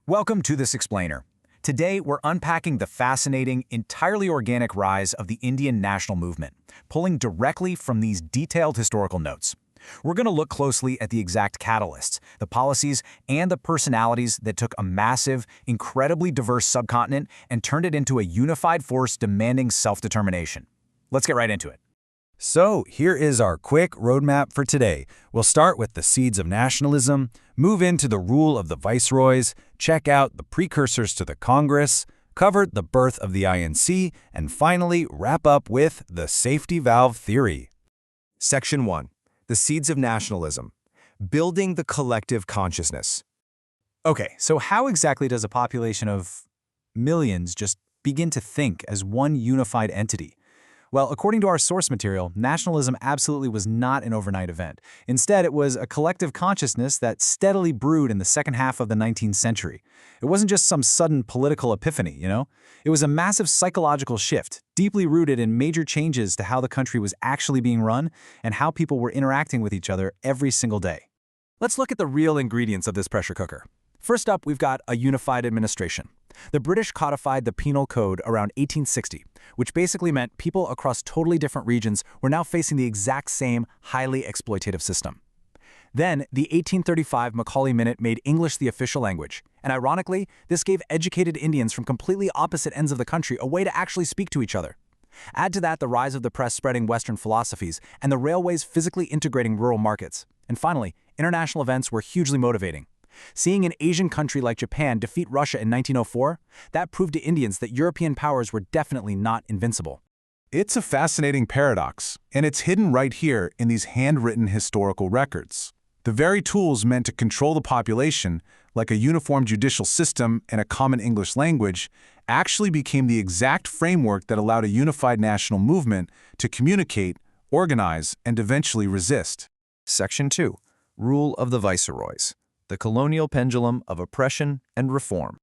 Welcome to This Explainer. Today, we're unpacking the fascinating, entirely organic rise of the Indian national movement, pulling directly from these detailed historical notes. We're going to look closely at the exact catalysts, the policies, and the personalities that took a massive, incredibly diverse subcontinent and turned it into a unified force demanding self-determination. Let's get right into it. So, here is our quick roadmap for today. We'll start with the seeds of nationalism, move into the rule of the viceroys, check out the precursors to the Congress, cover the birth of the INC, and finally wrap up with the safety valve theory. Section 1. The Seeds of Nationalism. Building the Collective Consciousness. Okay, so how exactly does a population of millions just begin to think as one unified entity? Well, according to our source material, nationalism absolutely was not an overnight event. Instead, it was a collective consciousness that steadily brewed in the second half of the 19th century. It wasn't just some sudden political epiphany, It was a massive psychological shift, deeply rooted in major changes to how the country was actually being run and how people were interacting with each other every single day. Let's look at the real ingredients of this pressure cooker. First up, we've got a unified administration. The British codified the Penal Code around 1860, which basically meant people across totally different regions were now facing the exact same highly exploitative system. Then, the 1835 Macaulay Minute made English the official language, and ironically, this gave educated Indians from completely opposite ends of the country a way to actually speak to each other. Add to that the rise of the press spreading Western philosophies and the railways physically integrating rural markets. And finally, international events were hugely motivating. Seeing an Asian country like Japan defeat Russia in 1904, that proved to Indians that European powers were definitely not invincible. It's a fascinating paradox, and it's hidden right here in these handwritten historical records. The very tools meant to control the population, like a uniform judicial system and a common English language, actually became the exact framework that allowed a unified national movement to communicate, organize, and eventually resist. Section 2. Rule of the Viceroys. The colonial pendulum of oppression and reform.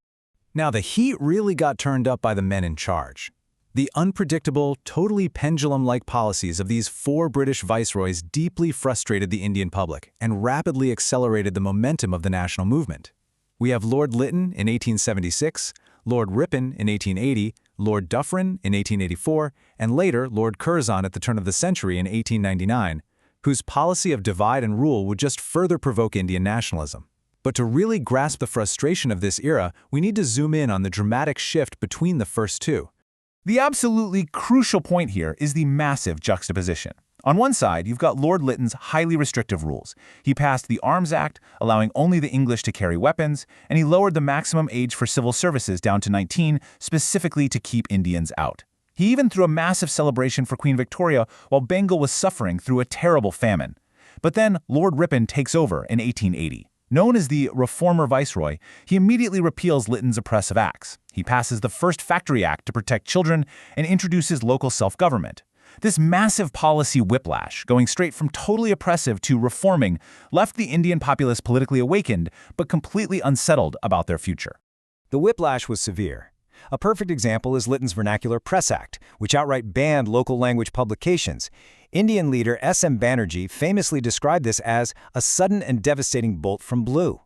Now, the heat really got turned up by the men in charge. The unpredictable, totally pendulum-like policies of these four British viceroys deeply frustrated the Indian public and rapidly accelerated the momentum of the national movement. We have Lord Lytton in 1876, Lord Ripon in 1880, Lord Dufferin in 1884, and later Lord Curzon at the turn of the century in 1899, whose policy of divide and rule would just further provoke Indian nationalism. But to really grasp the frustration of this era, we need to zoom in on the dramatic shift between the first two. The absolutely crucial point here is the massive juxtaposition. On one side, you've got Lord Lytton's highly restrictive rules. He passed the Arms Act, allowing only the English to carry weapons, and he lowered the maximum age for civil services down to 19, specifically to keep Indians out. He even threw a massive celebration for Queen Victoria while Bengal was suffering through a terrible famine. But then Lord Ripon takes over in 1880. Known as the Reformer Viceroy, he immediately repeals Lytton's oppressive acts. He passes the first Factory Act to protect children and introduces local self-government. This massive policy whiplash, going straight from totally oppressive to reforming, left the Indian populace politically awakened but completely unsettled about their future. The whiplash was severe. A perfect example is Lytton's Vernacular Press Act, which outright banned local language publications. Indian leader S.M. Banerjee famously described this as a sudden and devastating bolt from blue.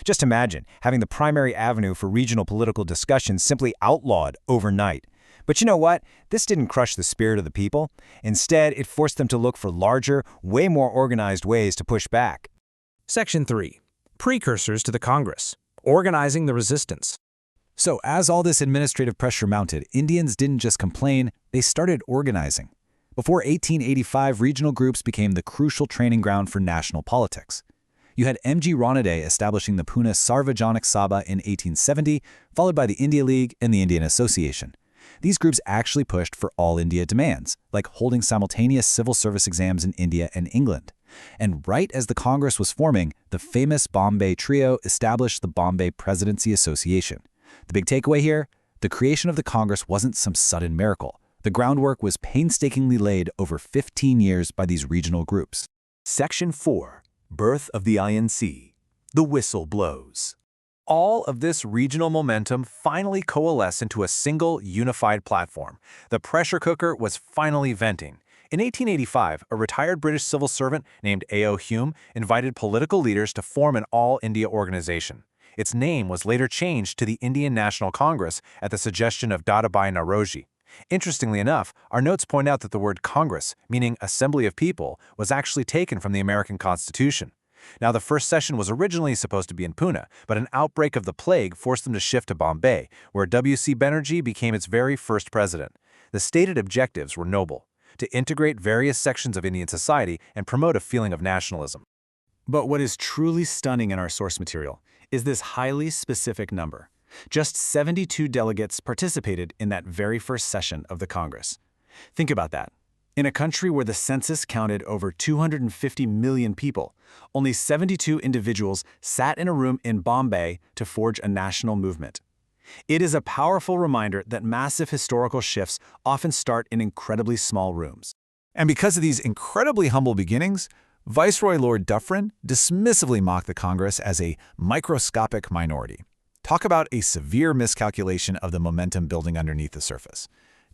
Just imagine having the primary avenue for regional political discussion simply outlawed overnight. But you know what? This didn't crush the spirit of the people. Instead, it forced them to look for larger, way more organized ways to push back. Section 3. Precursors to the Congress. Organizing the resistance. So as all this administrative pressure mounted, Indians didn't just complain, they started organizing. Before 1885, regional groups became the crucial training ground for national politics. You had M.G. Ronaday establishing the Pune Sarvajanik Sabha in 1870, followed by the India League and the Indian Association. These groups actually pushed for all India demands, like holding simultaneous civil service exams in India and England. And right as the Congress was forming, the famous Bombay Trio established the Bombay Presidency Association. The big takeaway here? The creation of the Congress wasn't some sudden miracle. The groundwork was painstakingly laid over 15 years by these regional groups. Section 4. Birth of the INC. The whistle blows. All of this regional momentum finally coalesced into a single, unified platform. The pressure cooker was finally venting. In 1885, a retired British civil servant named A.O. Hume invited political leaders to form an all-India organization. Its name was later changed to the Indian National Congress at the suggestion of Dadabhai Naoroji. Interestingly enough, our notes point out that the word Congress, meaning Assembly of People, was actually taken from the American Constitution. Now, the first session was originally supposed to be in Pune, but an outbreak of the plague forced them to shift to Bombay, where W.C. Banerjee became its very first president. The stated objectives were noble: to integrate various sections of Indian society and promote a feeling of nationalism. But what is truly stunning in our source material is this highly specific number. Just 72 delegates participated in that very first session of the Congress. Think about that. In a country where the census counted over 250 million people, only 72 individuals sat in a room in Bombay to forge a national movement. It is a powerful reminder that massive historical shifts often start in incredibly small rooms. And because of these incredibly humble beginnings, Viceroy Lord Dufferin dismissively mocked the Congress as a microscopic minority. Talk about a severe miscalculation of the momentum building underneath the surface.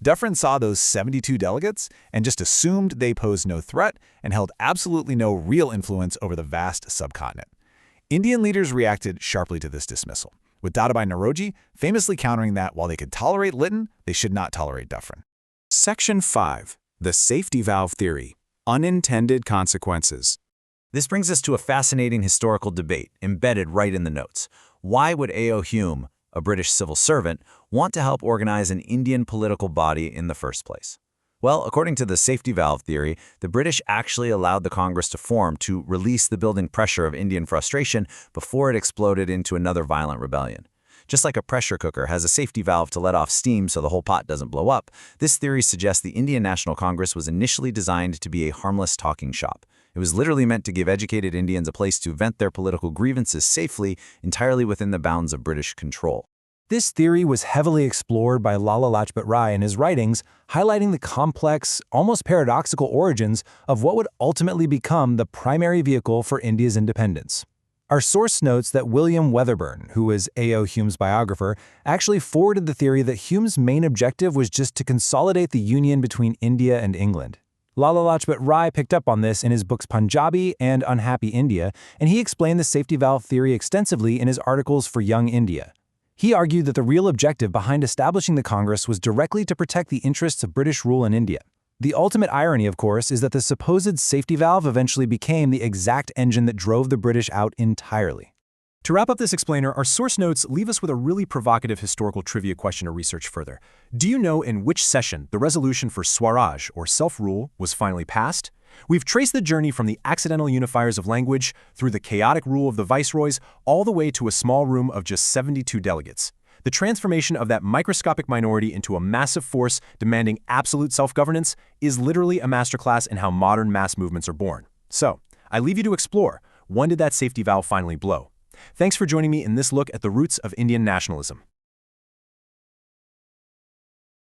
Dufferin saw those 72 delegates and just assumed they posed no threat and held absolutely no real influence over the vast subcontinent. Indian leaders reacted sharply to this dismissal, with Dadabhai Naoroji famously countering that while they could tolerate Lytton, they should not tolerate Dufferin. Section 5. The Safety Valve Theory. Unintended Consequences. This brings us to a fascinating historical debate embedded right in the notes. Why would A.O. Hume, a British civil servant, want to help organize an Indian political body in the first place? Well, according to the safety valve theory, the British actually allowed the Congress to form to release the building pressure of Indian frustration before it exploded into another violent rebellion. Just like a pressure cooker has a safety valve to let off steam so the whole pot doesn't blow up, this theory suggests the Indian National Congress was initially designed to be a harmless talking shop. It was literally meant to give educated Indians a place to vent their political grievances safely, entirely within the bounds of British control. This theory was heavily explored by Lala Lajpat Rai in his writings, highlighting the complex, almost paradoxical origins of what would ultimately become the primary vehicle for India's independence. Our source notes that William Weatherburn, who was A.O. Hume's biographer, actually forwarded the theory that Hume's main objective was just to consolidate the union between India and England. Lala Lajpat Rai picked up on this in his books Punjabi and Unhappy India, and he explained the safety valve theory extensively in his articles for Young India. He argued that the real objective behind establishing the Congress was directly to protect the interests of British rule in India. The ultimate irony, of course, is that the supposed safety valve eventually became the exact engine that drove the British out entirely. To wrap up this explainer, our source notes leave us with a really provocative historical trivia question to research further. Do you know in which session the resolution for Swaraj, or self-rule, was finally passed? We've traced the journey from the accidental unifiers of language through the chaotic rule of the viceroys all the way to a small room of just 72 delegates. The transformation of that microscopic minority into a massive force demanding absolute self-governance is literally a masterclass in how modern mass movements are born. So, I leave you to explore, when did that safety valve finally blow? Thanks for joining me in this look at the roots of Indian nationalism.